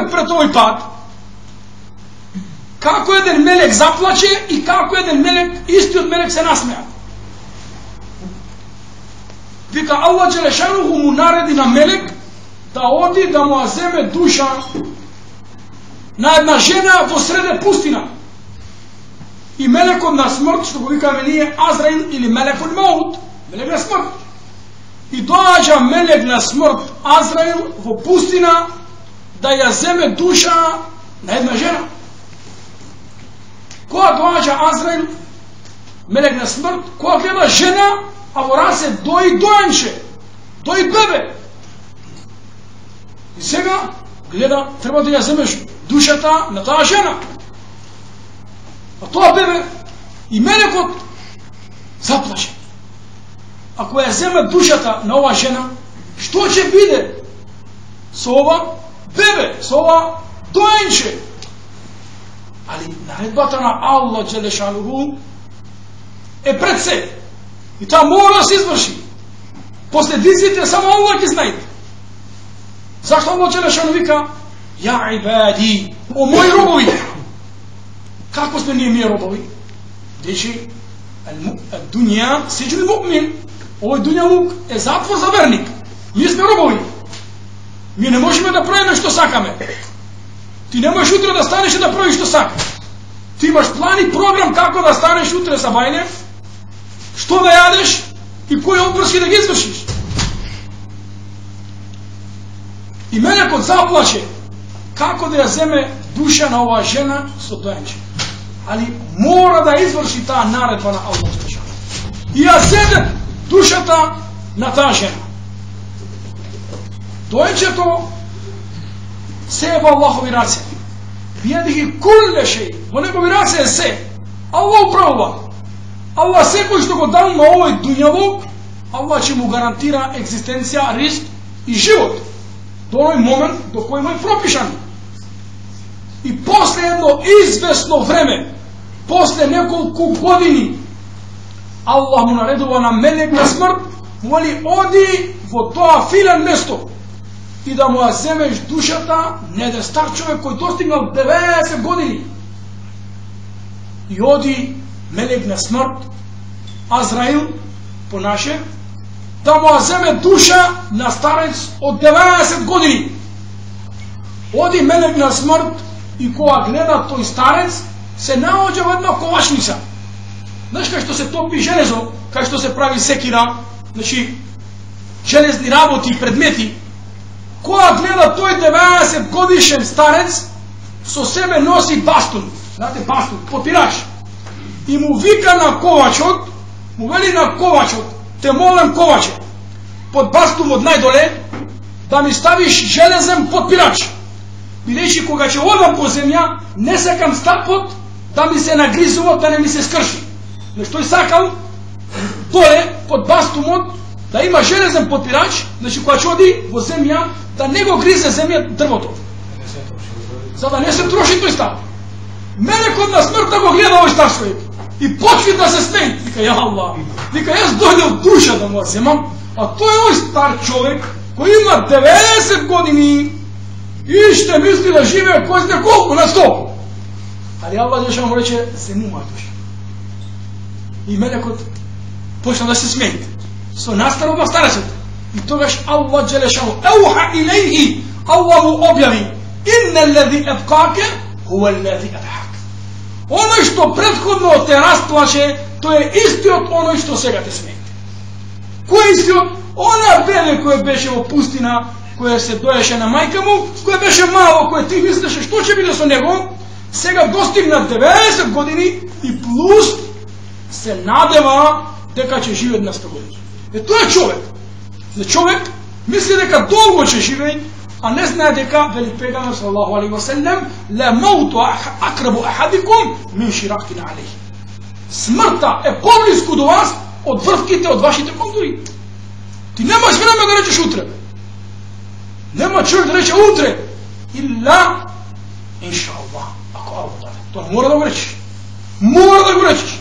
pred ovaj pad, kako jedan melek zaplaće i kako jedan melek, isti od melek se nasmeja. Vika Allah Đelešanuhu mu naredi na melek da odi da mu azeme duša na jedna žena po srede pustina. I melekon na smrt, što go vika nije Azrail ili melekon maut, melek na smrt. I dođa melek na smrt Azrail po pustina da je azeme duša na jedna žena. Koja dođa Azrail, melek na smrt, koja gleda žena, a vora se doji dojenče, doji bebe. I сега гледа, treba da ja zemeš душата на таа жена. А тоа бебе и мелекот заплаче. Ако ја земе душата на ова жена, што ќе биде со ова бебе, со ова доенче? Али наредбата на Аллах Джелешануху е пред се. И таа мора да се изврши. Последиците само Аллах ги знае. Зашто Аллах Джелешану вика: "Ја ибади, о мои робови." Како сме ние робови? Дечи, дуња сиџул муъмин. Овој дуњалук е затвор за верник. Ние сме робови. Ние не можеме да правиме што сакаме. Ти не можеш утре да станеш и да правиш што сакаш. Ти имаш план и програм како да станеш утре за бајле, што да јадеш и кои обврски да ги извршиш. И мелекот заплаче како да ја земе душа на оваа жена со доенче. Али мора да изврши таа наредба на Аллах. И ја земе душата на таа жена. Доенчето се е во Аллахови раце. Бијадихи кулле шеј. Во негови раце е се. Аллах управува. Аллах секој што го дал на овој дуњалук, Аллах ќе му гарантира екзистенција, риск и живот. До оној момент до кој му е пропишан. И после едно известно време, после неколку години, Аллах му наредува на мелек на смрт, му вели оди во тоа филен место и да му ја земеш душата на еден стар човек кој достигнал 90 години. И оди мелек на смрт, Азраил, по наше, да му ја земе душа на старец од 90 години. Оди мелек на смрт и кога гледа тој старец, се наоѓа во една ковачница. Знаеш кај што се топи железо, кај што се прави секира, значи железни работи и предмети, кога гледа тој 90 годишен старец, со себе носи бастун, знаете бастун, потирач, и му вика на ковачот, му вели на ковачот: "Те молам коваче, под бастумот најдоле да ми ставиш железен подпирач, бидејќи кога ќе одам по земја, не сакам стапот да ми се нагризува, да не ми се скрши. Но што сакам доле под бастумот да има железен подпирач, значи кога ќе оди во земја да не го гризе земја дрвото, за да не се троши тој стап." Мелекот на смртта го гледа овој стар човек и почви да се смеи. Вика: "Ја Аллах, вика, јас дојдов душа да му ја земам, а тој е овој стар човек кој има 90 години и ще мисли да живее кој знае колку на 100. Али Аллах Джелешану му рече: "Земи моја душа." И мелекот почна да се смее со настанот на старецот. И тогаш Аллах Джелешану еуха илейхи, Аллах му објави: "Инна лази абкаке хуа лази абхак." Оној што претходно те расплаче, тој е истиот оној што сега те смее. Кој е истиот? Она бебе кој беше во пустина, кој се доеше на мајка му, кој беше мало, кој ти мислеше што ќе биде со него, сега достигна 90 години и плюс се надева дека ќе живее на 100 години. Е, тој е човек. За човек мисли дека долго ќе живее, а не знае дека, вели пегамбер саллаллаху алейхи ва селем: "Ла мауту акрабу ахадикум мин ширакин алейхи." Смртта е поблиску до вас од врвките од вашите кондури. Ти немаш време да речеш утре. Нема човек да рече утре. Илла иншааллах, ако Аллах даде. Тоа мора да го речеш. Мора да го речеш.